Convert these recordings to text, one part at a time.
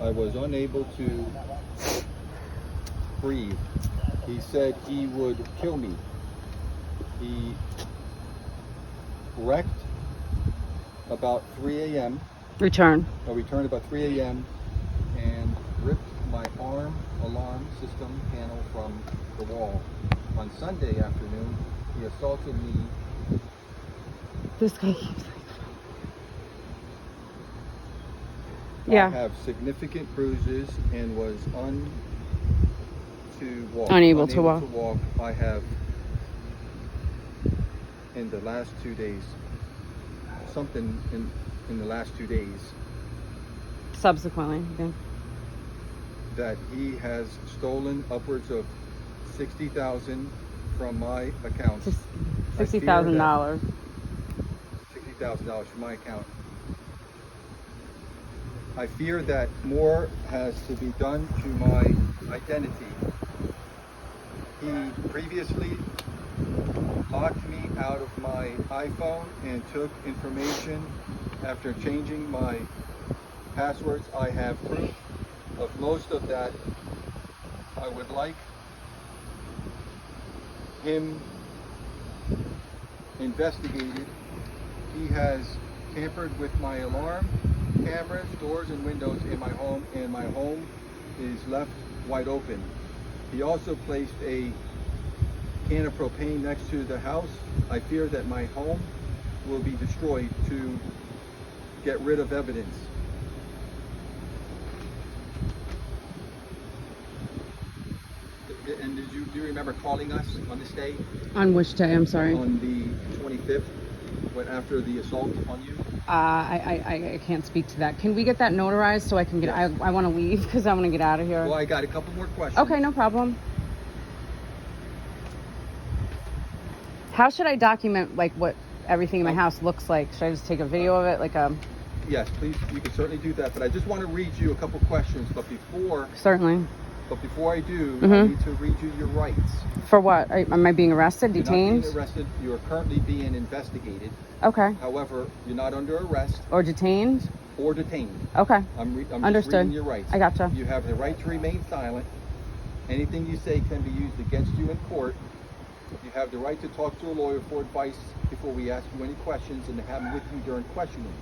I was unable to breathe. He said he would kill me. He wrecked about 3 a.m. Return. I returned about 3 a.m. and ripped my alarm system panel from the wall. On Sunday afternoon, he assaulted me. This guy keeps yeah. I have significant bruises and was unable to walk. I have, in the last 2 days, something in the last 2 days. Subsequently, okay. That he has stolen upwards of $60,000 from my account. $60,000. $60,000 from my account. I fear that more has to be done to my identity. He previously locked me out of my iPhone and took information after changing my passwords. I have proof of most of that. I would like him investigated. He has tampered with my alarm, cameras, doors, and windows in my home, and my home is left wide open. He also placed a can of propane next to the house. I fear that my home will be destroyed to get rid of evidence. And do you remember calling us on this day? On which day? I'm sorry. On the 25th, after the assault on you? I can't speak to that. Can we get that notarized so I can get? Yes. I want to leave because I want to get out of here. Well, I got a couple more questions. Okay, no problem. How should I document like what everything in my house looks like? Should I just take a video of it, like a? Yes, please. You can certainly do that. But I just want to read you a couple questions. But before I do, I need to read you your rights. For what? Am I being arrested, detained? You're not being arrested. You are currently being investigated. Okay. However, you're not under arrest. Or detained? Or detained. Okay. I'm Understood. just reading your rights. I gotcha. You have the right to remain silent. Anything you say can be used against you in court. You have the right to talk to a lawyer for advice before we ask you any questions and to have them with you during questioning.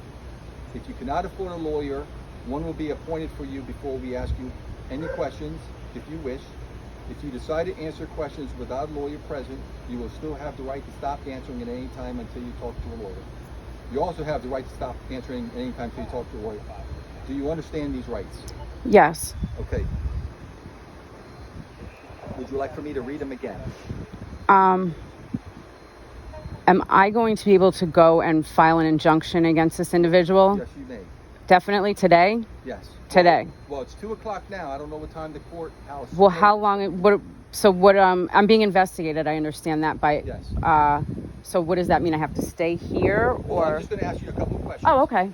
If you cannot afford a lawyer, one will be appointed for you before we ask you any questions, if you wish. If you decide to answer questions without a lawyer present, you will still have the right to stop answering at any time until you talk to a lawyer. You also have the right to stop answering at any time until you talk to a lawyer. Do you understand these rights? Yes. Okay. Would you like for me to read them again? Am I going to be able to go and file an injunction against this individual? Yes, you may. Definitely today? Yes. Today. Well, it's 2:00 now. I don't know what time the courthouse. Well, how long? I'm being investigated. I understand that by. Yes. So what does that mean? I have to stay here, or? Well, I'm just going to ask you a couple of questions. Oh, okay.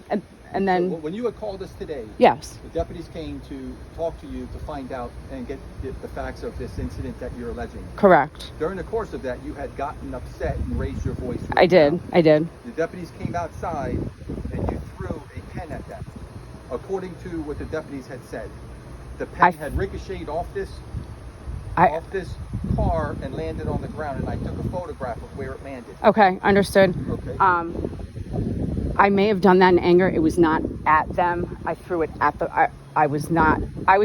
And then. So when you had called us today. Yes. The deputies came to talk to you to find out and get the facts of this incident that you're alleging. Correct. During the course of that, you had gotten upset and raised your voice. I did. The deputies came outside and you threw a pen at them. According to what the deputies had said, the pen had ricocheted off this car and landed on the ground, and I took a photograph of where it landed. Okay, understood. Okay. I may have done that in anger. It was not at them. I threw it at I was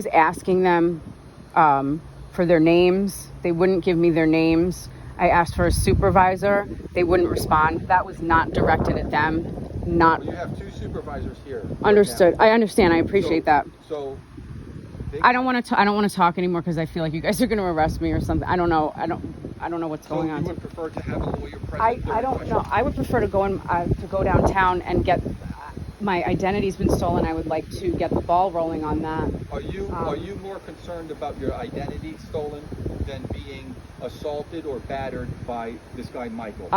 asking them for their names. They wouldn't give me their names. I asked for a supervisor. They wouldn't respond. That was not directed at them. Well, you have two supervisors here. Understood. Right, I understand. I appreciate that. So I don't want to talk anymore because I feel like you guys are going to arrest me or something. I don't know. I don't know what's going on. You would prefer to have a lawyer present? I don't know. I would prefer to go downtown and get my identity's been stolen. I would like to get the ball rolling on that. Are you more concerned about your identity stolen than being assaulted or battered by this guy Michael?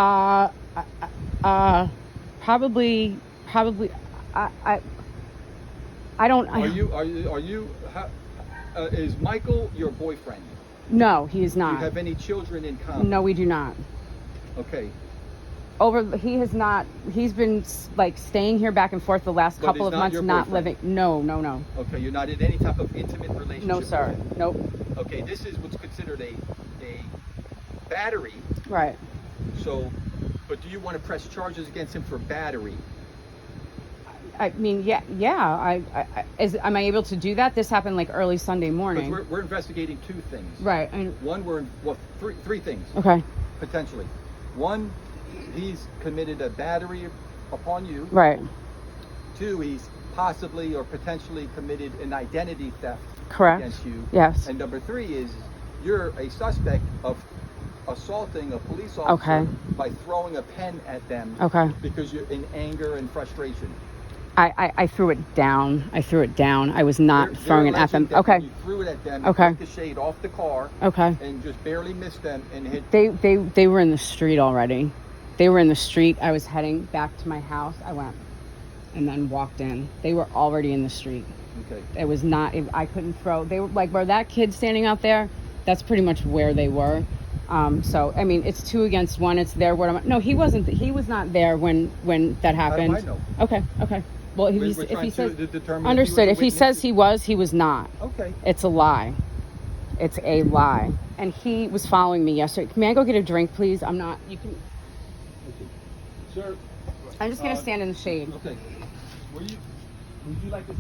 Probably. I don't. Is Michael your boyfriend? No, he is not. Do you have any children in common? No, we do not. Okay. He has not. He's been like staying here back and forth the last But couple he's of not months, your not boyfriend? living. No. Okay, you're not in any type of intimate relationship. No, with sir. him. Nope. Okay, this is what's considered a battery. Right. So, but do you want to press charges against him for battery? I mean, yeah. Am I able to do that? This happened like early Sunday morning. Because we're investigating two things. Right. One, three things. Okay. Potentially. One, he's committed a battery upon you. Right. Two, he's possibly or potentially committed an identity theft Correct. against you. Yes. And number three is you're a suspect of assaulting a police officer by throwing a pen at them. Okay. Because you're in anger and frustration. I threw it down. I was not throwing it at them. That Okay. You threw it at them. Okay. And took the shade off the car. Okay. And just barely missed them and hit. They were in the street already. They were in the street. I was heading back to my house. I went and then walked in. They were already in the street. Okay. It was not. I couldn't throw. They were like where that kid standing out there. That's pretty much where they were. So I mean, it's 2 against 1. It's their word. No, he wasn't. He was not there when that happened. How do I know? Okay. Well, if he says understood, if he says he was not. Okay. It's a lie. It's a lie. And he was following me yesterday. May I go get a drink, please? I'm not. You can. Okay. Sir. I'm just gonna stand in the shade. Okay. Would you like to?